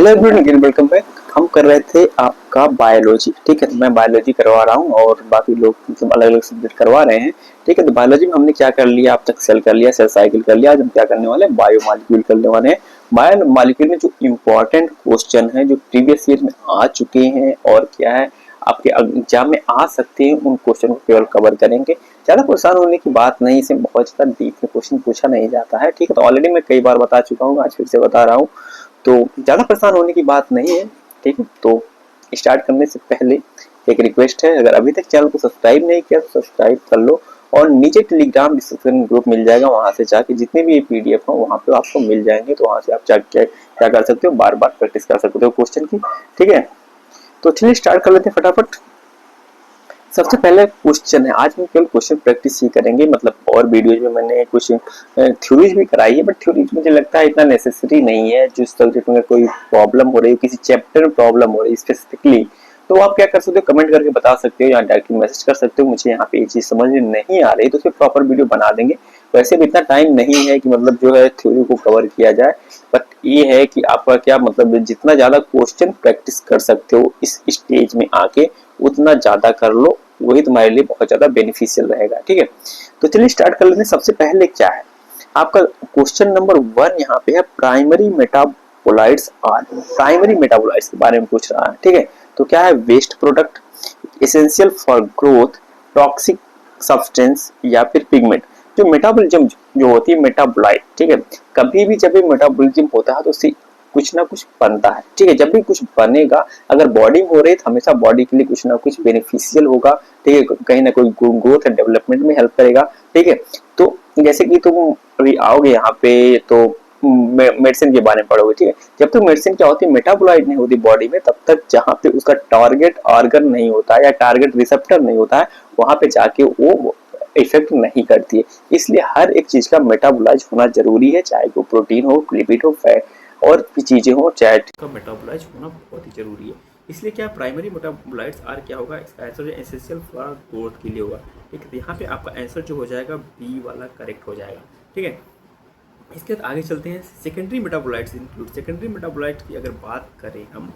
Hello everyone, welcome back. हम कर रहे थे आपका बायोलॉजी। ठीक है, तो मैं बायोलॉजी करवा रहा हूँ और बाकी लोग मतलब अलग अलग सब्जेक्ट करवा रहे हैं। ठीक है, तो बायोलॉजी में हमने क्या कर लिया, अब तक सेल कर लिया, सेल साइकिल कर लिया। आज हम क्या करने वाले हैं, बायो मॉलिक्यूल करने वाले हैं। बायो मॉलिक्यूल में जो इम्पोर्टेंट क्वेश्चन है, जो प्रीवियस ईयर में आ चुके हैं और क्या है आपके एग्जाम में आ सकते हैं, उन क्वेश्चन को केवल कवर करेंगे। ज्यादा परेशान होने की बात नहीं, इसमें बहुत ज्यादा डीप में क्वेश्चन पूछा नहीं जाता है। ठीक है, तो ऑलरेडी मैं कई बार बता चुका हूँ, आज फिर से बता रहा हूँ, तो ज़्यादा परेशान होने की बात नहीं है। ठीक है, तो स्टार्ट करने से पहले एक रिक्वेस्ट है, अगर अभी तक चैनल को सब्सक्राइब नहीं किया तो सब्सक्राइब कर लो और नीचे टेलीग्राम डिस्क्रिप्शन ग्रुप मिल जाएगा, वहां से जाके जितने भी पीडीएफ हो वहां पे आपको मिल जाएंगे, तो वहां से आप जाके क्या कर सकते हो, बार बार प्रैक्टिस कर सकते हो क्वेश्चन की। ठीक है, तो चलिए स्टार्ट कर लेते हैं फटाफट। सबसे पहले क्वेश्चन है, आज हम केवल क्वेश्चन प्रैक्टिस ही करेंगे। मतलब और वीडियोज में मैंने कुछ थ्योरीज भी कराई है, बट थ्योरीज मुझे लगता है इतना नेसेसरी नहीं है। जिस सब्जेक्ट में कोई प्रॉब्लम हो रही है, किसी चैप्टर में प्रॉब्लम हो रही है स्पेसिफिकली, तो आप क्या कर सकते हो, कमेंट करके बता सकते हो या डायरेक्टली मैसेज कर सकते हो, मुझे यहाँ पे ये चीज समझ में नहीं आ रही, तो उसमें प्रॉपर वीडियो बना देंगे। वैसे भी इतना टाइम नहीं है कि मतलब जो है थ्योरी को कवर किया जाए, बट ये है कि आपका क्या मतलब, जितना ज्यादा क्वेश्चन प्रैक्टिस कर सकते हो इस स्टेज में आके, उतना ज्यादा कर लो, वही तुम्हारे लिए बहुत ज्यादा बेनिफिशियल रहेगा। ठीक है, तो चलिए स्टार्ट कर लेते हैं। सबसे पहले क्या है आपका क्वेश्चन नंबर 1, यहाँ पे है primary metabolites are. Primary metabolites के बारे में पूछ रहा है। ठीक है, तो क्या है, waste product, essential for growth, toxic substance या फिर पिगमेंट। जो मेटाबॉलिज्म जो होती है मेटाबोलाइट, ठीक है, कभी भी जब भी मेटाबॉलिज्म होता है तो उससे कुछ ना कुछ बनता है। ठीक है, जब भी कुछ बनेगा, अगर बॉडी हो रही है तो हमेशा बॉडी के लिए कुछ ना कुछ बेनिफिशियल होगा। ठीक है, कहीं ना कोई ग्रोथ एंड डेवलपमेंट में हेल्प करेगा। ठीक है, तो जैसे कि तुम अभी आओगे यहाँ पे तो मेडिसिन के बारे में पढ़ोगे। ठीक है, जब तक मेडिसिन क्या होती है, मेटाबोलाइट नहीं होती बॉडी में, तब तक जहाँ पे उसका टारगेट ऑर्गन नहीं होता है या टारगेट रिसेप्टर नहीं होता है, वहां पे जाके वो इफेक्ट नहीं करती है। इसलिए हर एक चीज का मेटाबोलाइज होना जरूरी है, चाहे वो प्रोटीन हो, लिपिड हो, फैट और भी चीजें हो, चाहे का मेटाबोलाइज होना बहुत ही जरूरी है। इसलिए क्या प्राइमरी मेटाबोलाइट्स आर क्या होगा, इसका आंसर एसेंशियल फॉर ग्रोथ के लिए होगा। ठीक है, तो यहाँ पे आपका आंसर जो हो जाएगा बी वाला करेक्ट हो जाएगा। ठीक है, इसके बाद आगे चलते हैं। Secondary metabolites include, secondary metabolite की अगर बात करें हम,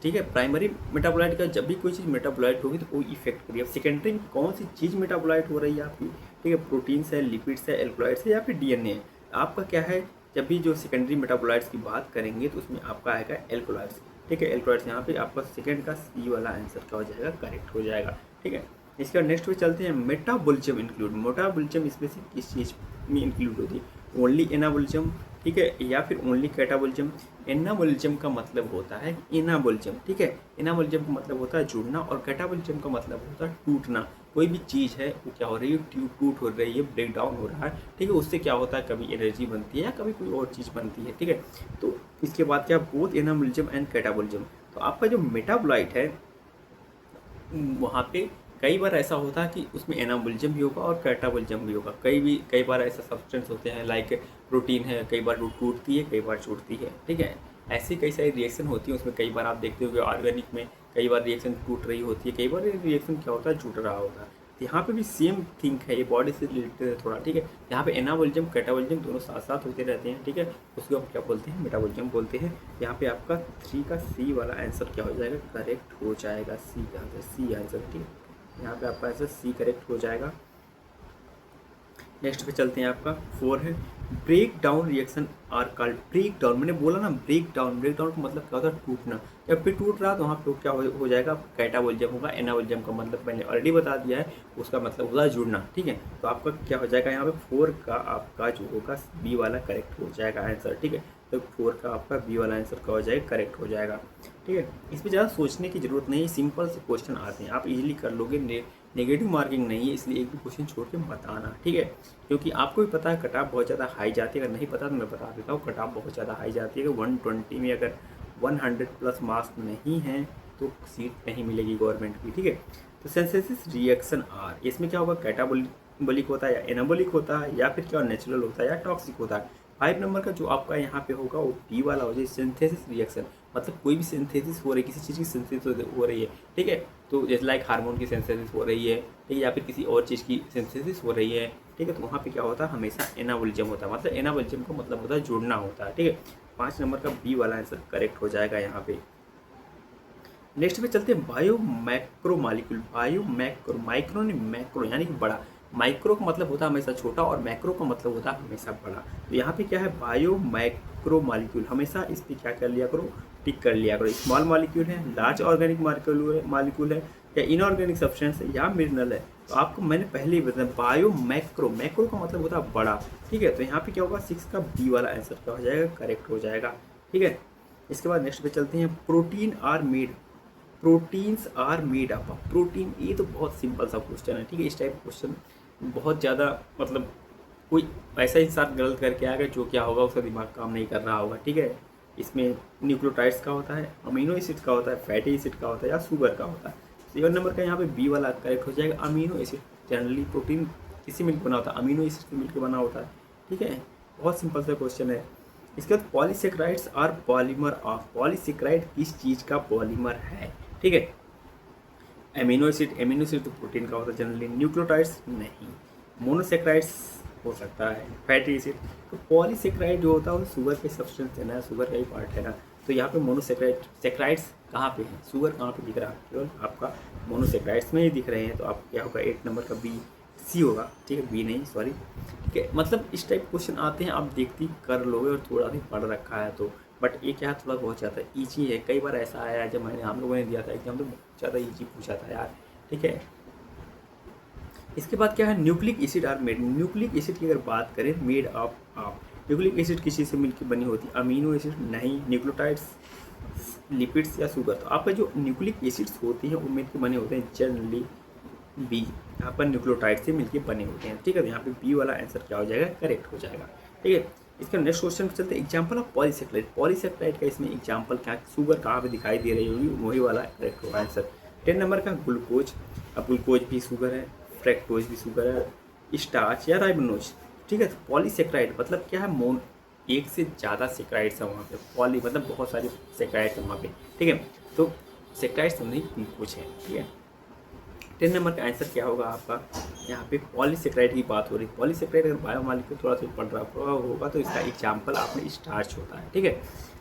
ठीक है, प्राइमरी मेटाबोलाइट का जब भी कोई चीज़ मेटाबोलाइट होगी तो कोई इफेक्ट करिए। अब सेकेंडरी में कौन सी चीज़ मेटाबोलाइट हो रही है आपकी, ठीक है, प्रोटीन्स है, लिपिड्स है, एल्कोलाइड्स है या फिर डीएनए है। आपका क्या है, जब भी जो सेकेंडरी मेटाबोलाइट्स की बात करेंगे तो उसमें आपका आएगा एल्कोलाइड्स। ठीक है, एल्कोलाइड्स, यहाँ पे आपका सेकेंड का सी वाला आंसर क्या हो जाएगा, करेक्ट हो जाएगा। ठीक है, इसके बाद नेक्स्ट पे चलते हैं। मेटाबोलिज्म इंक्लूड, मेटाबोलिज्म इसमें से किस चीज़ में इंक्लूड होती है, ओनली एनाबोलिज्म, ठीक है, या फिर ओनली कैटाबोलिज्म। एनाबोलिज्म का मतलब होता है इनाबोलिज्म। ठीक है, इनाबोलिज्म का मतलब होता है जुड़ना और कैटाबोलिज्म का मतलब होता है टूटना। कोई भी चीज़ है वो क्या हो रही है, टूट हो रही है, ब्रेक डाउन हो रहा है। ठीक है, उससे क्या होता है, कभी एनर्जी बनती है या कभी कोई और चीज़ बनती है। ठीक है, तो इसके बाद क्या, बोथ एनाबोलिज्म एंड कैटाबोलिज्म। तो आपका जो मेटाबोलाइट है वहाँ पे कई बार ऐसा होता है कि उसमें एनाबोलिज्म भी होगा और कैटाबोलिज्म भी होगा। कई बार ऐसा सब्सटेंस होते हैं, लाइक प्रोटीन है, कई बार वो टूटती है, कई बार छूटती है। ठीक है, ऐसी कई सारी रिएक्शन होती है उसमें। कई बार आप देखते हो कि ऑर्गेनिक में कई बार रिएक्शन टूट रही होती है, कई बार रिएक्शन क्या होता है, जुट रहा होता है। तो यहाँ पे भी सेम थिंक है, ये बॉडी से रिलेटेड है थोड़ा। ठीक है, यहाँ पे एनाबोलिज्म कैटाबोलिज्म दोनों साथ साथ होते रहते हैं। ठीक है, उसको हम क्या बोलते हैं, मेटाबोलिज्म बोलते हैं। यहाँ पे आपका 3 का सी वाला आंसर क्या हो जाएगा, करेक्ट हो जाएगा। सी का आंसर, सी आंसर। ठीक है, यहाँ पे आपका आंसर सी करेक्ट हो जाएगा। नेक्स्ट पे चलते हैं, आपका 4 है break down reaction are called. Break down, मैंने बोला ना ब्रेक डाउन, ब्रेक डाउन का मतलब क्या होता है, टूटना। जब भी टूट रहा तो वहाँ पे क्या हो जाएगा, कैटाबोलिज्म होगा। एनाबोलिज्म का मतलब मैंने ऑलरेडी बता दिया है, उसका मतलब होता है जुड़ना। ठीक है, तो आपका क्या हो जाएगा, यहाँ पे 4 का आपका जो होगा बी वाला करेक्ट हो जाएगा आंसर। ठीक है, तो 4 का आपका बी वाला आंसर क्या हो जाएगा, करेक्ट हो जाएगा। ठीक है, इसमें ज़्यादा सोचने की जरूरत नहीं, सिंपल से क्वेश्चन आते हैं, आप इजीली कर लोगे। नेगेटिव मार्किंग नहीं है, इसलिए एक भी क्वेश्चन छोड़ के मत आना। ठीक है, क्योंकि आपको भी पता है कट ऑफ बहुत ज़्यादा हाई जाती है। अगर नहीं पता तो मैं बता देता हूँ, कट ऑफ बहुत ज़्यादा हाई जाती है। 120 में अगर 100 प्लस मार्क्स नहीं हैं तो सीट नहीं मिलेगी गवर्नमेंट की। ठीक है, तो सिंथेसिस रिएक्शन आर, इसमें क्या होगा, कैटाबोलिक होता है या एनाबोलिक होता है या फिर क्या नेचुरल होता है या टॉक्सिक होता है। 5 नंबर का जो आपका यहाँ पे होगा वो बी वाला हो जाए, सिंथेसिस रिएक्शन। मतलब कोई भी सिंथेसिस हो रही है, किसी चीज़ की सिंथेसिस हो रही है। ठीक है, तो जैसे लाइक हार्मोन की सिंथेसिस हो रही है, ठीक है, या फिर किसी और चीज़ की सिंथेसिस हो रही है। ठीक है, तो वहाँ पे क्या होता है, हमेशा एनाबोलिज्म होता है। मतलब एनाबोलिज्म का मतलब होता है जुड़ना होता है। ठीक है, 5 नंबर का बी वाला आंसर करेक्ट हो जाएगा यहाँ पे। नेक्स्ट पे चलते हैं bio macro molecule. Bio macro, micro नहीं मैक्रो यानी कि बड़ा। माइक्रो का मतलब होता है हमेशा छोटा और मैक्रो का मतलब होता है हमेशा बड़ा। तो यहाँ पे क्या है, बायो मैक्रो मॉलिक्यूल, हमेशा इस पर क्या कर लिया करो, टिक कर लिया करो। स्मॉल मॉलिक्यूल है, लार्ज ऑर्गेनिक मॉलिक्यूल है, या इनऑर्गेनिक सब्सटेंस है, या मिनरल है। तो आपको मैंने पहले ही बताया बायो मैक्रो, मैक्रो का मतलब होता है बड़ा। ठीक है, तो यहाँ पे क्या होगा, 6 का बी वाला आंसर क्या हो जाएगा, करेक्ट हो जाएगा। ठीक है, इसके बाद नेक्स्ट पे चलते हैं protein are made. Proteins are made up of protein, ये तो बहुत सिंपल सा क्वेश्चन है। ठीक है, इस टाइप का क्वेश्चन बहुत ज़्यादा मतलब कोई ऐसा इंसान गलत करके आएगा जो क्या होगा, उसका दिमाग काम नहीं कर रहा होगा। ठीक है, इसमें न्यूक्लियोटाइड्स का होता है, अमीनो एसिड का होता है, फैटी एसिड का होता है, या शुगर का होता है। 7 नंबर का यहाँ पे बी वाला करेक्ट हो जाएगा। अमीनो एसिड, जनरली प्रोटीन किसी मिल्क बना होता है, अमीनो एसिड से मिलकर बना होता है। ठीक है, बहुत सिंपल सा क्वेश्चन है। इसके बाद polysaccharides are polymer of, polysaccharide किस चीज़ का पॉलीमर है। ठीक है, एमिनो एसिड तो प्रोटीन का होता है जनरली, न्यूक्लियोटाइड्स नहीं, मोनोसेक्राइड्स हो सकता है, फैटी एसिड। तो पॉलीसेक्राइड जो होता है वो शुगर के सब्सटेंस है ना, शुगर का ही पार्ट है ना। तो यहाँ पे सेक्राइड्स कहाँ पे है, शुगर कहाँ पे दिख रहा है, केवल आपका मोनोसेक्राइड्स में ही दिख रहे हैं। तो आप क्या होगा, 8 नंबर का बी सी होगा। ठीक है, बी नहीं सॉरी। ठीक है, मतलब इस टाइप क्वेश्चन आते हैं, आप देखती कर लोगे और थोड़ा भी पढ़ रखा है तो। बट ये क्या थोड़ा बहुत ज़्यादा ईजी है। कई बार ऐसा आया है जब मैंने हम लोगों ने दिया था एग्जाम तो बहुत ज़्यादा ईजी पूछा था यार। ठीक है, इसके बाद क्या है, nucleic acid are made. Nucleic acid की अगर बात करें, मेड ऑफ न्यूक्लिक एसिड किसी से मिलकर बनी होती है, अमीनो एसिड नहीं, न्यूक्लियोटाइड्स, लिपिड्स या शुगर। तो आपका जो न्यूक्लिक एसिड्स होती हैं वो मिलकर बने होते हैं जनरली बी, यहाँ पर न्यूक्लियोटाइड से मिलकर बने होते हैं। ठीक है, तो यहाँ पे बी वाला आंसर क्या हो जाएगा, करेक्ट हो जाएगा। ठीक है, इसका नेक्स्ट क्वेश्चन पे चलते हैं, एग्जांपल ऑफ पॉलीसेक्राइड। पॉलीसेक्राइड का इसमें एग्जांपल क्या, शुगर कहाँ पे दिखाई दे रही होगी, वही वाला करेक्ट होगा आंसर। 10 नंबर का ग्लूकोज, अब ग्लूकोज भी शुगर है, फ्रैक्टोज भी शुगर है, स्टार्च या राइबोनोज। ठीक है, तो पॉलीसेक्राइड मतलब क्या है, मोन एक से ज़्यादा सेक्राइड्स है वहाँ पे, पॉली मतलब बहुत सारी सेक्राइड्स है वहाँ पे। ठीक है, तो सेक्राइड्स नहीं ग्लूकोज है। ठीक है, 10 नंबर का आंसर क्या होगा आपका, यहाँ पे पॉलीसेक्राइड की बात हो रही है। पॉलीसेक्राइड अगर बायोमॉलिक्यूल थोड़ा सा पढ़ रहा होगा तो इसका एग्जाम्पल आपने स्टार्च होता है। ठीक है,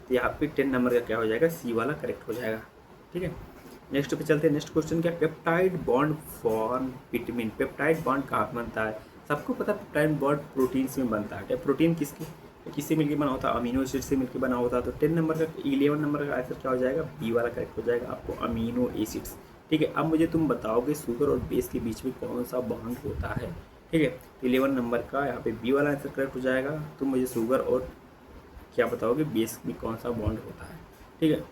तो यहाँ पे 10 नंबर का क्या हो जाएगा, सी वाला करेक्ट हो जाएगा। ठीक है, नेक्स्ट पे चलते हैं। नेक्स्ट क्वेश्चन क्या, peptide bond form vitamin. Peptide bond कहाँ बनता है, सबको पता है पेप्टाइड बॉन्ड प्रोटीन्स में बनता है। प्रोटीन किससे मिलकर बना होता है, अमीनो एसिड से मिलकर बना होता है। तो 10 नंबर का 11 नंबर का आंसर क्या हो जाएगा, बी वाला करेक्ट हो जाएगा, आपको अमीनो एसिड्स। ठीक है, अब मुझे तुम बताओगे शुगर और बेस के बीच में कौन सा बॉन्ड होता है। ठीक है, 11 नंबर का यहाँ पे बी वाला आंसर करेक्ट हो जाएगा। तुम मुझे शुगर और क्या बताओगे, बेस में कौन सा बॉन्ड होता है। ठीक है,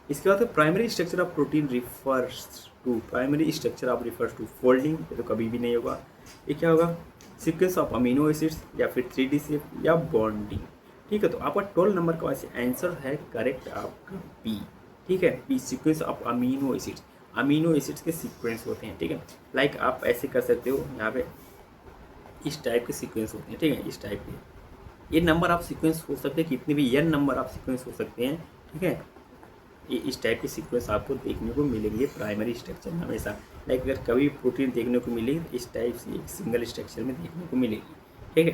इसके बाद primary structure of protein refers to, primary structure of refers to folding, ये तो कभी भी नहीं होगा। ये क्या होगा, सीक्वेंस ऑफ अमीनो एसिड्स, या फिर 3D शेप, या बॉन्डिंग। ठीक है, तो आपका 12 नंबर का आंसर है करेक्ट आपका बी। ठीक है, B sequence of amino acids, amino acids के सीक्वेंस होते हैं। ठीक है, लाइक आप ऐसे कर सकते हो, यहाँ पे इस टाइप के सीक्वेंस होते हैं। ठीक है, इस टाइप के ये नंबर ऑफ सीक्वेंस हो सकते हैं, कितने भी n नंबर ऑफ सीक्वेंस हो सकते हैं। ठीक है, ये इस टाइप के सीक्वेंस आपको देखने को मिलेंगे प्राइमरी स्ट्रक्चर में हमेशा। लाइक अगर कभी प्रोटीन देखने को मिलेगी इस टाइप से एक सिंगल स्ट्रक्चर में देखने को मिलेगी। ठीक है,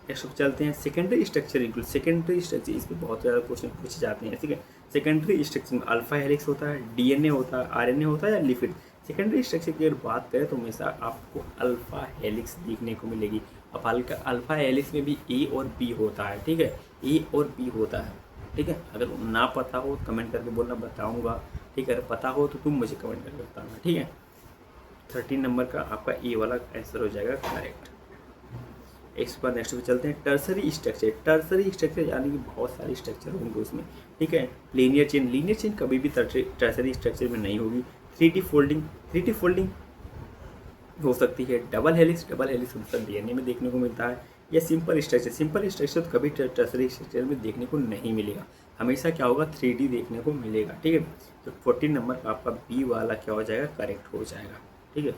नेक्स्ट चलते हैं, secondary structure include. Secondary structure, इस पर बहुत ज़्यादा क्वेश्चन पूछे जाते हैं। ठीक है, सेकेंडरी स्ट्रक्चर में अल्फा हेलिक्स होता है, डीएनए होता है, आरएनए होता है, या लिपिड। सेकेंडरी स्ट्रक्चर की अगर बात करें तो हमेशा आपको अल्फा हेलिक्स देखने को मिलेगी। अब अल्फा हेलिक्स में भी ए और बी होता है। ठीक है, ए और बी होता है। ठीक है, अगर ना पता हो कमेंट करके बोलना, बताऊंगा। ठीक है, अगर पता हो तो तुम मुझे कमेंट करके बताना। ठीक है, 13 नंबर का आपका ए वाला आंसर हो जाएगा करेक्ट। इस पर नेक्स्ट पे चलते हैं, टर्सरी स्ट्रक्चर। टर्सरी स्ट्रक्चर यानी कि बहुत सारे स्ट्रक्चर होंगे उसमें। ठीक है, लीनियर चेन कभी भी टर्सरी स्ट्रक्चर में नहीं होगी। 3D फोल्डिंग हो सकती है। डबल हेलिक्स मतलब डीएनए में देखने को मिलता है। या सिंपल स्ट्रक्चर तो कभी टर्सरी स्ट्रक्चर में देखने को नहीं मिलेगा, हमेशा क्या होगा 3D देखने को मिलेगा। ठीक है, तो 14 नंबर का आपका बी वाला क्या हो जाएगा, करेक्ट हो जाएगा। ठीक है,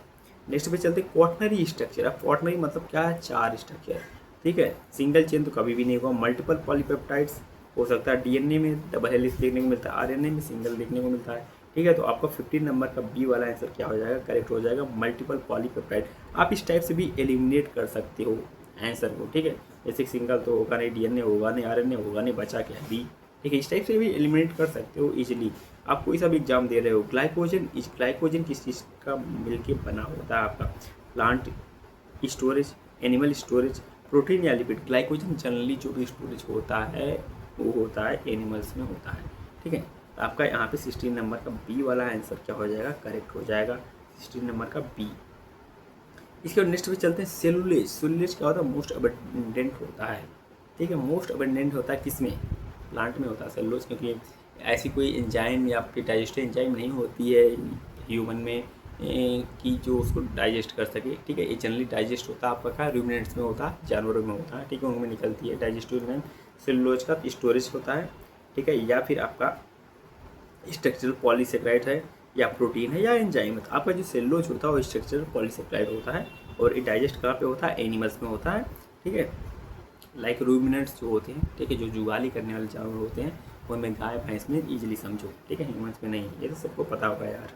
नेक्स्ट पे चलते क्वाटनरी स्ट्रक्चर। अब क्वाटनरी मतलब क्या है, 4 स्ट्रक्चर। ठीक है, सिंगल चेन तो कभी भी नहीं होगा। मल्टीपल पॉलीपेप्टाइड्स हो सकता है, डीएनए में डबल हेलिक्स देखने को मिलता है, आरएनए में सिंगल देखने को मिलता है। ठीक है, तो आपका 15 नंबर का बी वाला आंसर क्या हो जाएगा, करेक्ट हो जाएगा, मल्टीपल पॉलीपेप्टाइड। आप इस टाइप से भी एलिमिनेट कर सकते हो आंसर को। ठीक है, जैसे सिंगल तो होगा नहीं, डीएनए होगा नहीं, आरएनए होगा नहीं, बचा क्या है बी। ठीक है, इस टाइप से भी एलिमिनेट कर सकते हो इजीली। आप कोई सा भी एग्जाम दे रहे हो, ग्लाइकोजन किस चीज़ का मिलके बना होता है आपका, plant storage, animal storage, protein या लिपिड। ग्लाइकोजन जनरली जो भी स्टोरेज होता है वो होता है एनिमल्स में होता है। ठीक है, तो आपका यहाँ पे 16 नंबर का बी वाला आंसर क्या हो जाएगा, करेक्ट हो जाएगा 16 नंबर का बी। इसके बाद नेक्स्ट पे चलते हैं सेलुलेज। सेलुलेज क्या होता है, मोस्ट अबंडेंट होता है। ठीक है, मोस्ट अबंडेंट होता है किसमें, प्लांट में होता है सेलुलोज, क्योंकि ऐसी कोई एंजाइम या आपकी डाइजेस्टिव एंजाइम नहीं होती है ह्यूमन में कि जो उसको डाइजेस्ट कर सके। ठीक है, ये जनरली डाइजेस्ट होता है आपका क्या, रूमिनेंट्स में होता है, जानवरों में होता है। ठीक है, उनमें निकलती है डाइजेस्टिव एंजाइम। सेलुलोज का स्टोरेज होता है। ठीक है, या फिर आपका स्ट्रक्चरल पॉलीसेक्राइड है, या प्रोटीन है, या एंजाइम है। तो आपका जो सेलुलोज होता है वो स्ट्रक्चरल पॉलीसेक्राइड होता है, और ये डाइजेस्ट कहाँ पे होता है, एनिमल्स में होता है। ठीक है, लाइक रूमिनेंट्स जो होते हैं, ठीक है, जो जुगाली करने वाले जानवर होते हैं, उनमें गाय भैंस में ईजिली समझो। ठीक है, ह्यूमन्स में नहीं, ये तो सबको पता होगा यार।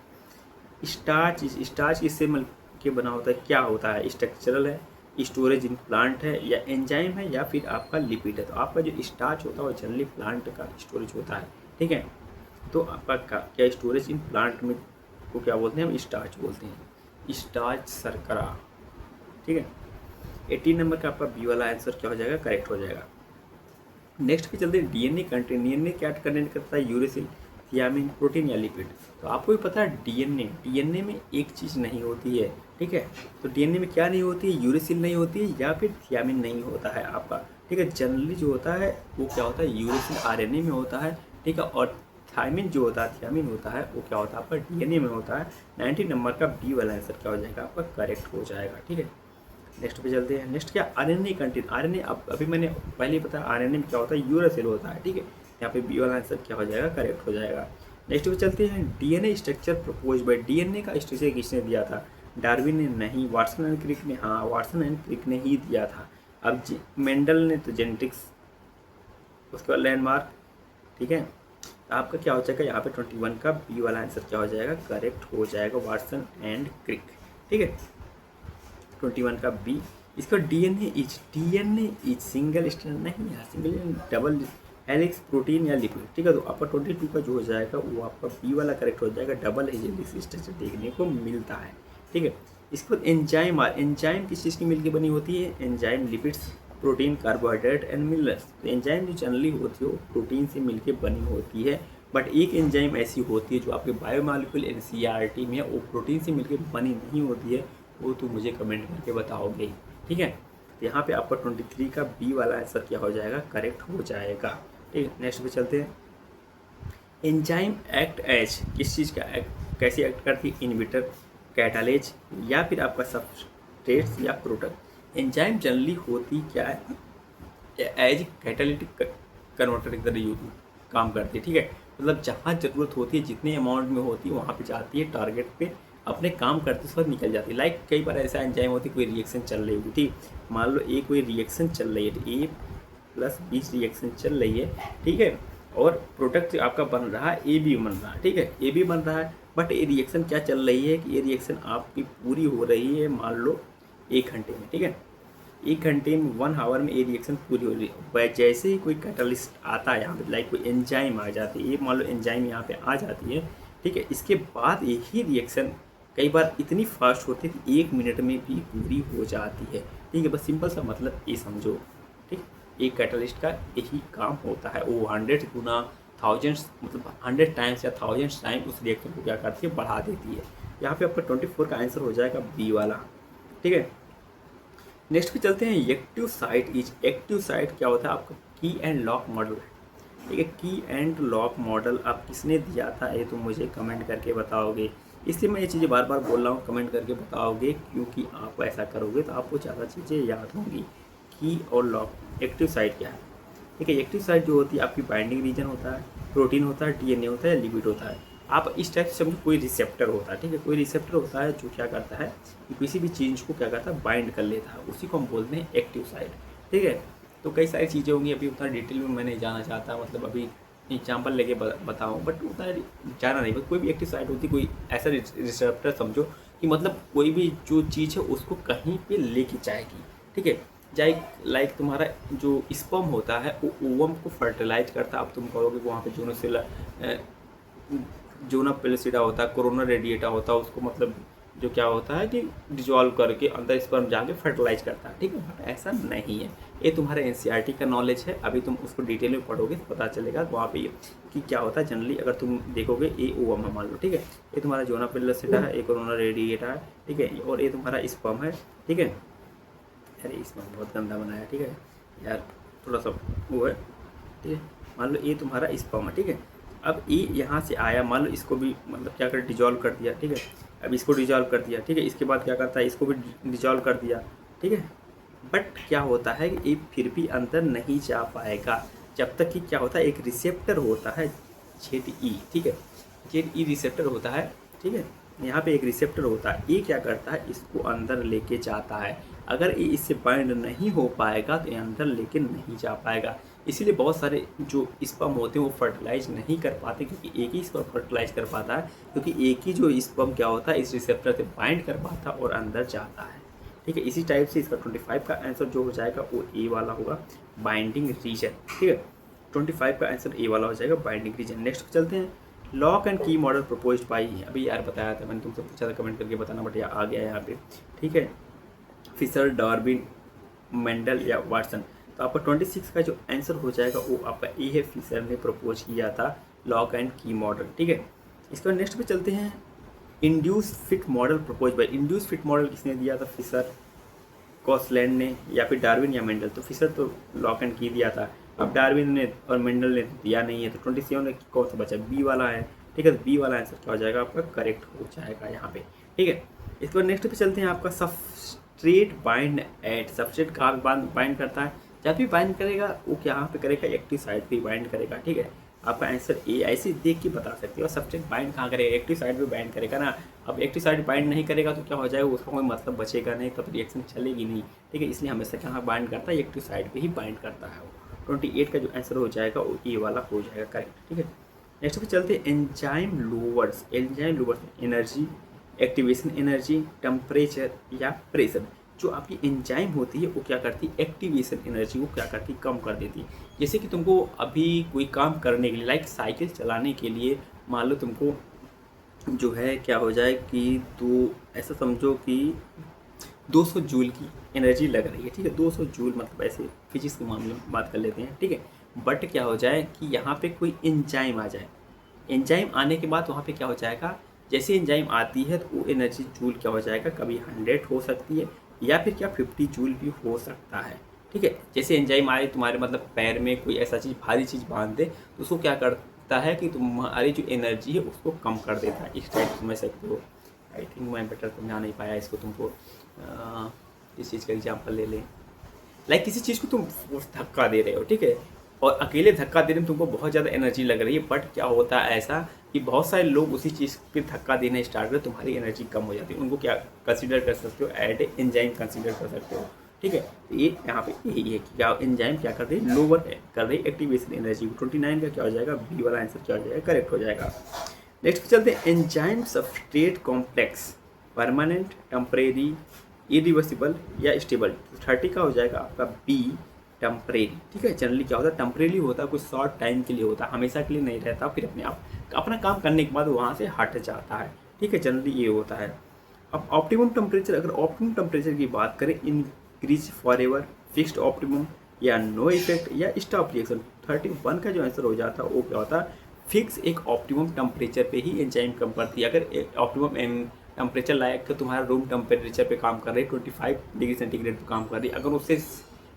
स्टार्च इससे मिल के बना होता है, क्या होता है, स्ट्रक्चरल है, स्टोरेज इन प्लांट है, या एंजाइम है, या फिर आपका लिपिड है। तो आपका जो स्टार्च होता है वो जनरली प्लांट का स्टोरेज होता है। ठीक है, तो आपका क्या स्टोरेज इन प्लांट में को क्या बोलते हैं, हम स्टार्च बोलते हैं, स्टार्च शर्करा। ठीक है, 18 नंबर का आपका बी वाला आंसर क्या हो जाएगा, करेक्ट हो जाएगा। नेक्स्ट पे चलते हैं डीएनए कंटेंट। डीएनए क्या कंटेंट करता है, यूरेसिल, थियामिन, प्रोटीन या लिपिड। तो आपको भी पता है डीएनए में एक चीज़ नहीं होती है। ठीक है, तो डीएनए में क्या नहीं होती है, यूरेसिल नहीं होती है, या फिर थियामिन नहीं होता है आपका। ठीक है, जनरली जो होता है वो क्या होता है, यूरेसिल आरएनए में होता है। ठीक है, और थियामिन जो होता है, थियामिन होता है वो क्या होता है आपका डीएनए में होता है। 19 नंबर का बी वाला आंसर क्या हो जाएगा आपका, करेक्ट हो जाएगा। ठीक है, नेक्स्ट पे चलते हैं। नेक्स्ट क्या, आरएनए कंटेंट। आरएनए अभी मैंने पहले ही बताया, आरएनए में क्या होता है, यूरेसिल होता है। ठीक है, यहाँ पे बी वाला आंसर क्या हो जाएगा, करेक्ट हो जाएगा। नेक्स्ट पे चलते हैं, DNA structure propose by. DNA का स्ट्रक्चर किसने दिया था, डार्विन ने नहीं, वाटसन एंड क्रिक ने, हाँ वाटसन एंड क्रिक ने ही दिया था। अब मेंडल ने तो जेनेटिक्स, उसके बाद लैंडमार्क। ठीक है, तो आपका क्या हो जाएगा यहाँ पे 21 का बी वाला आंसर क्या हो जाएगा, करेक्ट हो जाएगा, वाटसन एंड क्रिक। ठीक है, 21 का बी। इसका डीएनए इज सिंगल स्ट्रैंड नहीं है, सिंगल डबल हेलिक्स, प्रोटीन या लिपिड। ठीक है, तो आपका 22 का जो हो जाएगा वो आपका बी वाला करेक्ट हो जाएगा, डबल हेलिक्स स्ट्रक्चर देखने को मिलता है। ठीक है, इसके बाद एंजाइम। एंजाइम किस चीज़ की मिलकर बनी होती है, enzyme lipids, protein, carbohydrate and minerals. तो एंजाइम जो जनरली होती है वो प्रोटीन से मिलकर बनी होती है, बट एक एंजाइम ऐसी होती है जो आपके बायोमॉलिक्यूल एनसीईआरटी में है, वो प्रोटीन से मिलकर बनी नहीं होती है, वो तो मुझे कमेंट करके बताओगे। ठीक है, तो यहाँ पे आपका 23 का बी वाला आंसर क्या हो जाएगा, करेक्ट हो जाएगा। ठीक है, नेक्स्ट पे चलते हैं। एंजाइम एक्ट एज, किस चीज़ का एक्ट, कैसे एक्ट करती है, इनहिबिटर, कैटालेज, या फिर आपका सबस्ट्रेट्स या प्रोडक्ट। एंजाइम जनरली होती क्या है, एज कैटालिटिक कन्वर्टर की तरह काम करती है। ठीक है, मतलब जहाँ ज़रूरत होती है, जितने अमाउंट में होती है वहाँ पे जाती है, टारगेट पे अपने काम करते समय निकल जाती है। लाइक कई बार ऐसा एंजाइम होती है, कोई रिएक्शन चल रही होगी, ठीक, मान लो ए कोई रिएक्शन चल रही है, A+B रिएक्शन चल रही है। ठीक है, और प्रोडक्ट आपका बन रहा है, ए बी बन रहा है। ठीक है, ए बी बन रहा है, बट ये रिएक्शन क्या चल रही है कि ये रिएक्शन आपकी पूरी हो रही है मान लो 1 घंटे में। ठीक है, 1 घंटे में 1 आवर में ये रिएक्शन पूरी हो रही है। जैसे ही कोई कैटलिस्ट आता है यहाँ पे, लाइक कोई एंजाइम आ जाती है, ये मान लो एंजाइम यहाँ पे आ जाती है। ठीक है, इसके बाद यही रिएक्शन कई बार इतनी फास्ट होती है कि 1 मिनट में भी पूरी हो जाती है। ठीक है, बस सिंपल सा मतलब ये समझो। ठीक, एक कैटलिस्ट का यही काम होता है, वो 100 गुना, थाउजेंड्स, मतलब 100 टाइम्स या थाउजेंड्स टाइम उस रिएक्शन को क्या करती है, बढ़ा देती है। यहाँ पे आपका 24 का आंसर हो जाएगा बी वाला। ठीक है, नेक्स्ट पे चलते हैं। एक्टिव साइट क्या होता है आपका, की एंड लॉक मॉडल। ठीक है, की एंड लॉक मॉडल आप किसने दिया था, ये तो मुझे कमेंट करके बताओगे। इसलिए मैं ये चीज़ें बार बार बोल रहा हूँ, कमेंट करके बताओगे, क्योंकि आप ऐसा करोगे तो आपको ज़्यादा चीज़ें याद होंगी। की और लॉक। एक्टिव साइट क्या है, ठीक है, एक्टिव साइट जो होती है आपकी बाइंडिंग रीजन होता है, प्रोटीन होता है, डीएनए होता है, लिपिड होता है। आप इस टाइप से समझो, कोई रिसेप्टर होता है। ठीक है, कोई रिसेप्टर होता है जो क्या करता है कि किसी भी चीज़ को क्या करता है, बाइंड कर लेता है, उसी को हम बोलते हैं एक्टिव साइट। ठीक है, तो कई सारी चीज़ें होंगी, अभी उतना डिटेल में मैं नहीं जाना चाहता, मतलब अभी एग्जाम्पल लेके बताऊँ, बट उतना जाना नहीं। बट कोई भी एक्टिव साइट होती है, कोई ऐसा रिसेप्टर समझो कि मतलब कोई भी जो चीज़ है उसको कहीं पे लेके जाएगी। ठीक है, लाइक तुम्हारा जो स्पर्म होता है वो ओवम को फर्टिलाइज करता है। अब तुम कहोगे वहाँ पे जोना पेलिसिडा होता है, कोरोना रेडिएटा होता है, उसको मतलब जो क्या होता है कि डिजॉल्व करके अंदर स्पर्म जाके फर्टिलाइज करता है, ठीक है। बट ऐसा नहीं है, ये तुम्हारे एनसीईआरटी का नॉलेज है। अभी तुम उसको डिटेल में पढ़ोगे तो पता चलेगा वहाँ पे कि क्या होता है। जनरली अगर तुम देखोगे ये ओवम है मान लो, ठीक है, ये तुम्हारा जोना पेलिसिडा है, ये कोरोना रेडिएटा है, ठीक है, और ये तुम्हारा स्पर्म है, ठीक है। अरे इसमें बहुत गंदा बनाया, ठीक है यार, थोड़ा सा वो है, ठीक है। मान लो ये तुम्हारा स्पर्म है, ठीक है। अब ये यहाँ से आया, मान लो इसको भी मतलब क्या कर डिजॉल्व कर दिया, ठीक है। अब इसको डिजॉल्व कर दिया, ठीक है। इसके बाद क्या करता है, इसको भी डिजॉल्व कर दिया, ठीक है। बट क्या होता है कि ये फिर भी अंदर नहीं जा पाएगा जब तक कि क्या होता है, एक रिसेप्टर होता है ZE, ठीक है। ZE रिसेप्टर होता है, ठीक है। यहाँ पे एक रिसेप्टर होता है, ये क्या करता है, इसको अंदर लेके जाता है। अगर ये इससे बाइंड नहीं हो पाएगा तो ये अंदर लेके नहीं जा पाएगा। इसीलिए बहुत सारे जो स्पर्म होते हैं वो फर्टिलाइज नहीं कर पाते, क्योंकि एक ही स्पर्म फर्टिलाइज कर पाता है, क्योंकि एक ही जो स्पर्म क्या होता है इस रिसेप्टर से बाइंड कर पाता और अंदर जाता है, ठीक है। इसी टाइप से इसका 25 का आंसर जो हो जाएगा वो ए वाला होगा, बाइंडिंग रीजन, ठीक है। 25 का आंसर ए वाला हो जाएगा, बाइंडिंग रीजन। नेक्स्ट पे चलते हैं, लॉक एंड की मॉडल प्रपोज्ड बाई, अभी यार बताया था मैंने, तुमसे पूछा था कमेंट करके बताना, बट आ गया यहाँ पे, ठीक है। फिशर, डार्विन, मेंडल या वाटसन। तो आपका 26 का जो आंसर हो जाएगा वो आपका ए है, फिशर ने प्रपोज किया था लॉक एंड की मॉडल, ठीक है। इसके बाद नेक्स्ट पे चलते हैं, induce fit model propose by, induce fit model किसने दिया था, फिशर, कॉसलैंड ने, या फिर डार्विन या मेंडल। तो फिशर तो लॉक एंड की दिया था, अब डार्विन ने और मेंडल ने दिया नहीं है, तो 27 में कौन सा बचा, बी वाला है, ठीक है। तो बी वाला आंसर क्या हो जाएगा आपका, करेक्ट हो जाएगा यहाँ पे, ठीक है। इसके बाद नेक्स्ट पे चलते हैं, आपका सबस्ट्रेट बाइंड एट, सबस्ट्रेट कहाँ बाइंड करता है, जब भी बाइंड करेगा वो यहाँ पे करेगा, एक्टिव साइड पे बाइंड करेगा, ठीक है। आपका आंसर ए, ऐसे देख के बता सकते हो, सबस्ट्रेट बाइंड कहाँ करेगा, एक्टिव साइड पे बाइंड करेगा ना। अब एक्टिव साइड बाइंड नहीं करेगा तो क्या हो जाएगा, उसका कोई मतलब बचेगा नहीं, तब रिएक्शन चलेगी नहीं, ठीक है। इसलिए हमेशा कहाँ बाइंड करता है, एक्टिव साइड पे ही बाइंड करता है वो। 28 का जो आंसर हो जाएगा वो ए वाला हो जाएगा, करेक्ट, ठीक है। नेक्स्ट पे चलते हैं, enzyme louvers, enzyme louvers energy, activation energy, temperature या प्रेशर। जो आपकी एंजाइम होती है वो क्या करती है, एक्टिवेशन एनर्जी वो क्या करती है, कम कर देती है। जैसे कि तुमको अभी कोई काम करने के लिए, लाइक साइकिल चलाने के लिए, मान लो तुमको जो है क्या हो जाए कि तो ऐसा समझो कि 200 जूल की एनर्जी लग रही है, ठीक है। 200 जूल मतलब ऐसे फिजिक्स के मामले में बात कर लेते हैं, ठीक है। बट क्या हो जाए कि यहाँ पे कोई एंजाइम आ जाए, एंजाइम आने के बाद वहाँ पे क्या हो जाएगा, जैसे एंजाइम आती है तो वो एनर्जी जूल क्या हो जाएगा, कभी 100 हो सकती है या फिर क्या 50 जूल भी हो सकता है, ठीक है। जैसे एंजाइम आए तुम्हारे मतलब पैर में कोई ऐसा चीज़ भारी चीज़ बांध दे तो उसको क्या करता है कि तुम्हारी जो एनर्जी है उसको कम कर देता है। इस टाइप समझ सकते हो। आई थिंक मैं बेटर समझा नहीं पाया इसको तुमको। इस चीज़ का एग्जाम्पल ले लें, लाइक किसी चीज़ को तुम धक्का दे रहे हो, ठीक है, और अकेले धक्का देने में तुमको बहुत ज़्यादा एनर्जी लग रही है, बट क्या होता है ऐसा कि बहुत सारे लोग उसी चीज़ पे धक्का देना स्टार्ट करें, तुम्हारी एनर्जी कम हो जाती है। उनको क्या कंसीडर कर सकते हो, एड एंजाइम कंसीडर कर सकते हो, ठीक है। तो ये यहाँ पे यही है कि क्या एंजाइम क्या कर रही है, लोअर कर रही है एक्टिवेशन एनर्जी। 29 का क्या हो जाएगा, बी वाला आंसर क्या हो जाएगा, करेक्ट हो जाएगा। नेक्स्ट पे चलते हैं, enzyme substrate complex, permanent, temporary, irreversible या स्टेबल। 30 का हो जाएगा आपका बी, टेम्परेरी, ठीक है। जनरली क्या होता है, टेम्परेरी होता है, कुछ शॉर्ट टाइम के लिए होता है, हमेशा के लिए नहीं रहता, फिर अपने आप अपना काम करने के बाद वहाँ से हट जाता है, ठीक है। जनरली ये होता है। अब ऑप्टिमम टेम्परेचर, अगर ऑप्टिमम टेम्परेचर की बात करें, increase for ever, fixed optimum या नो इफेक्ट या स्टॉप रिएक्शन। 31 का जो आंसर हो जाता है वो क्या होता है, फिक्स एक ऑप्टिमम टेम्परेचर पे ही एंजाइम कम करती है। अगर ऑप्टिमम टेम्परेचर लायक तो तुम्हारा रूम टेम्परेचर पे काम कर रही है, 25 डिग्री सेंटीग्रेड पे काम कर रही है, अगर उससे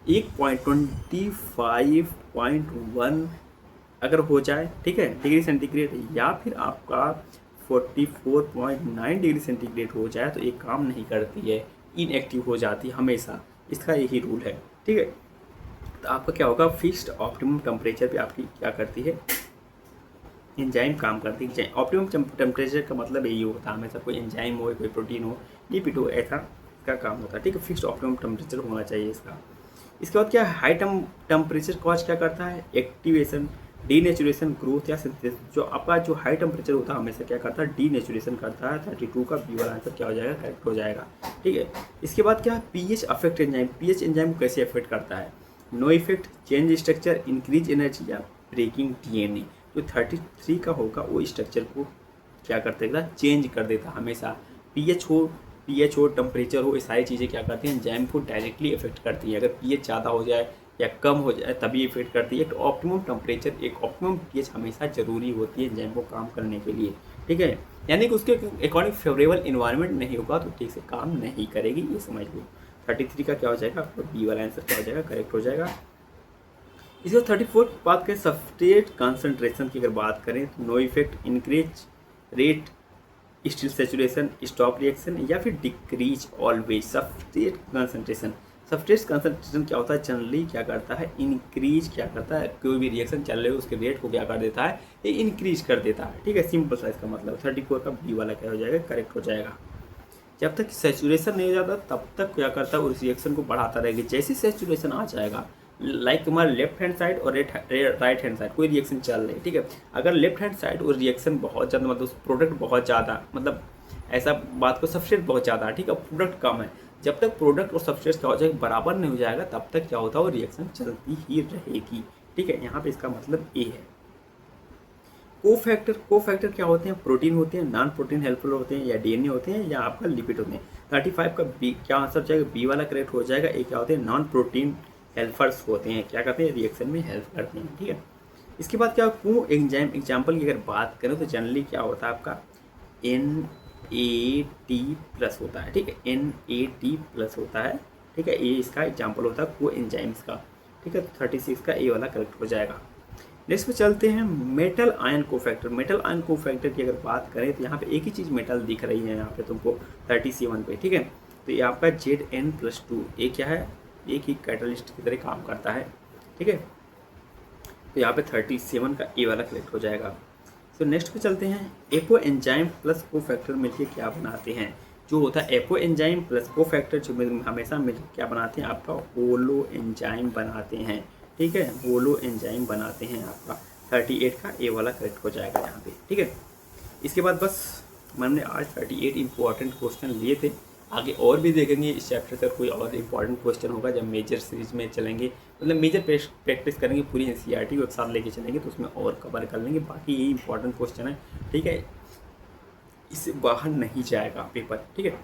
1.25.1 अगर हो जाए, ठीक है, डिग्री सेंटीग्रेड, या फिर आपका 44.9 डिग्री सेंटीग्रेड हो जाए तो एक काम नहीं करती है, इनएक्टिव हो जाती है हमेशा। इसका यही रूल है, ठीक है। तो आपका क्या होगा, फिक्स्ड ऑप्टिमम टेम्परेचर पे आपकी क्या करती है, एंजाइम काम करती है। ऑप्टिमम टेम्परेचर का मतलब यही होता है, हमेशा कोई एंजाइम हो, कोई प्रोटीन हो, लिपिड हो, ऐसा इसका काम होता है, ठीक है। फिक्स्ड ऑप्टिमम टेम्परेचर होना चाहिए इसका। इसके बाद क्या है, हाई टेम्परेचर कॉज क्या करता है, एक्टिवेशन डीनेचुरेशन ग्रोथ या सिंथेसिस, जो आपका जो हाई टेम्परेचर होता है हमेशा क्या करता है, डीनेचुरेशन करता है। 32 का बी वाला आंसर क्या हो जाएगा, करेक्ट हो जाएगा। ठीक है, इसके बाद क्या, pH affect enzyme, pH enzyme को कैसे अफेक्ट करता है, no effect, change structure, increase energy या ब्रेकिंग डीएनए। जो 33 का होगा वो स्ट्रक्चर को क्या कर देता, चेंज कर देता हमेशा। पीएच हो टेम्परेचर हो, ये सारी चीज़ें क्या करती हैं, एंजाइम को डायरेक्टली इफेक्ट करती हैं। अगर पीएच ज़्यादा हो जाए या कम हो जाए तभी इफेक्ट करती है। एक ऑप्टिमम टेम्परेचर, एक ऑप्टिमम पीएच हमेशा ज़रूरी होती है एंजाइम को काम करने के लिए। ठीक है, यानी कि उसके अकॉर्डिंग फेवरेबल इन्वायरमेंट नहीं होगा तो ठीक से काम नहीं करेगी, ये समझ लो। 33 का क्या हो जाएगा, आपका बी वाला आंसर क्या हो जाएगा, करेक्ट हो जाएगा। इसके 34 बात करें सब्सट्रेट कंसंट्रेशन की, अगर बात करें तो no effect, increase rate, still saturation, stop reaction या फिर decrease always. Substrate concentration, substrate concentration क्या होता है, जनरली क्या करता है, इंक्रीज क्या करता है, कोई भी रिएक्शन चल रहे हो उसके रेट को क्या कर देता है, ये इंक्रीज कर देता है। ठीक है, सिंपल सा इसका मतलब। 34 का बी वाला क्या हो जाएगा, करेक्ट हो जाएगा। जब तक सैचुरेशन नहीं हो जाता तब तक क्या करता है, उस रिएक्शन को बढ़ाता रहेगा। जैसे सैचुरेशन आ जाएगा, लाइक तुम्हारा लेफ्ट हैंड साइड और राइट हैंड साइड कोई रिएक्शन चल रही है, ठीक है, अगर लेफ्ट हैंड साइड और रिएक्शन बहुत ज़्यादा, मतलब उस प्रोडक्ट बहुत ज़्यादा, मतलब ऐसा बात को सब्सट्रेट बहुत ज़्यादा है, ठीक है, प्रोडक्ट कम है, जब तक प्रोडक्ट और सब्सट्रेट क्या हो जाएगा, बराबर नहीं हो जाएगा, तब तक क्या होता है, वो रिएक्शन चलती ही रहेगी। ठीक है, यहाँ पे इसका मतलब ए है। कोफैक्टर क्या होते हैं, प्रोटीन होते हैं, नॉन प्रोटीन हेल्पफुल होते हैं, या डीएनए होते हैं, या आपका लिपिड होते हैं। 35 का बी क्या आंसर जाएगा, बी वाला करेक्ट हो जाएगा। ये क्या होते हैं, नॉन प्रोटीन हेल्पर्स होते हैं, क्या करते हैं, रिएक्शन में हेल्प करते हैं। ठीक है, इसके बाद क्या, को एंजाइम एग्जाम्पल की अगर बात करें तो जनरली क्या होता है आपका, NAT+ होता है। ठीक है, NAT+ होता है। ठीक है, ये इसका एग्जाम्पल होता है को एंजाइम्स का। ठीक है, 36 का ए वाला करेक्ट हो जाएगा। नेक्स्ट पे चलते हैं, metal ion cofactor. Metal ion cofactor की अगर बात करें तो यहाँ पे एक ही चीज़ मेटल दिख रही है यहाँ पे तुमको 37 पे। ठीक है, तो ये आपका Zn+2 ये क्या है, एक ही कैटलिस्ट की तरह काम करता है। ठीक है, तो यहाँ पे 37 का ए वाला करेक्ट हो जाएगा। तो नेक्स्ट पे चलते हैं, एपो एंजाइम प्लस कोफैक्टर मिलके क्या बनाते हैं। जो होता है एपो एंजाइम प्लस कोफैक्टर जो हमेशा मिलकर क्या बनाते हैं, आपका होलो एंजाइम बनाते हैं। ठीक है, होलो एंजाइम बनाते हैं आपका। 38 का ए वाला करेक्ट हो जाएगा यहाँ पे। ठीक है, इसके बाद बस मैंने आज 38 इंपॉर्टेंट क्वेश्चन लिए थे। आगे और भी देखेंगे इस चैप्टर का, कोई और इंपॉर्टेंट क्वेश्चन होगा जब मेजर सीरीज में चलेंगे, मतलब मेजर प्रैक्टिस करेंगे, पूरी एनसीईआरटी को एक साथ लेके चलेंगे तो उसमें और कवर कर लेंगे। बाकी ये इंपॉर्टेंट क्वेश्चन है। ठीक है, इससे बाहर नहीं जाएगा पेपर। ठीक है,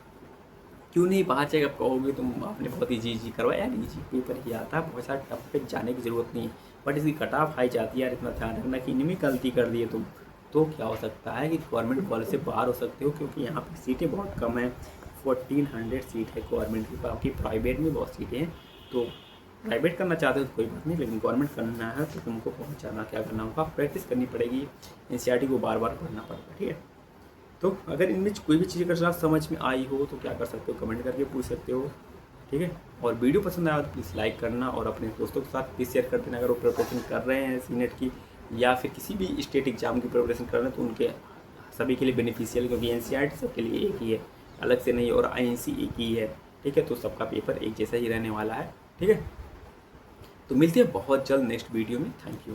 क्यों नहीं बाहर जाएगा, कहोगे तुम आपने बहुत ईजी करवाया, यार ईजी पेपर ही आता है, बहुत सारा टफ पे जाने की ज़रूरत नहीं है, बट इसकी कटाफ हाई जाती है यार। इतना ध्यान रखना कि इनमें गलती कर दिए तुम तो क्या हो सकता है कि गवर्नमेंट कॉलेज से बाहर हो सकते हो, क्योंकि यहाँ पे सीटें बहुत कम हैं। 1400 सीट है गवर्नमेंट की, बाकी प्राइवेट में बहुत सीटें हैं। तो प्राइवेट करना चाहते हो तो कोई बात नहीं, लेकिन गवर्नमेंट करना है तो तुमको बहुत ज़्यादा क्या करना होगा, प्रैक्टिस करनी पड़ेगी, एनसीईआरटी को बार बार पढ़ना पड़ेगा। ठीक है, तो अगर इनमें कोई भी चीज़ अगर समझ में आई हो तो क्या कर सकते हो, कमेंट करके पूछ सकते हो। ठीक है, और वीडियो पसंद आया तो प्लीज़ लाइक करना और अपने दोस्तों के साथ प्लीज़ शेयर कर देना। अगर वो प्रिपरेशन कर रहे हैं सीनेट की या फिर किसी भी स्टेट एग्जाम की प्रिपरेशन कर रहे हैं तो उनके सभी के लिए बेनिफिशियल, क्योंकि एनसीईआरटी सबके लिए एक ही है, अलग से नहीं, और आईएनसी एक ही है। ठीक है, तो सबका पेपर एक जैसा ही रहने वाला है। ठीक है, तो मिलते हैं बहुत जल्द नेक्स्ट वीडियो में। Thank you.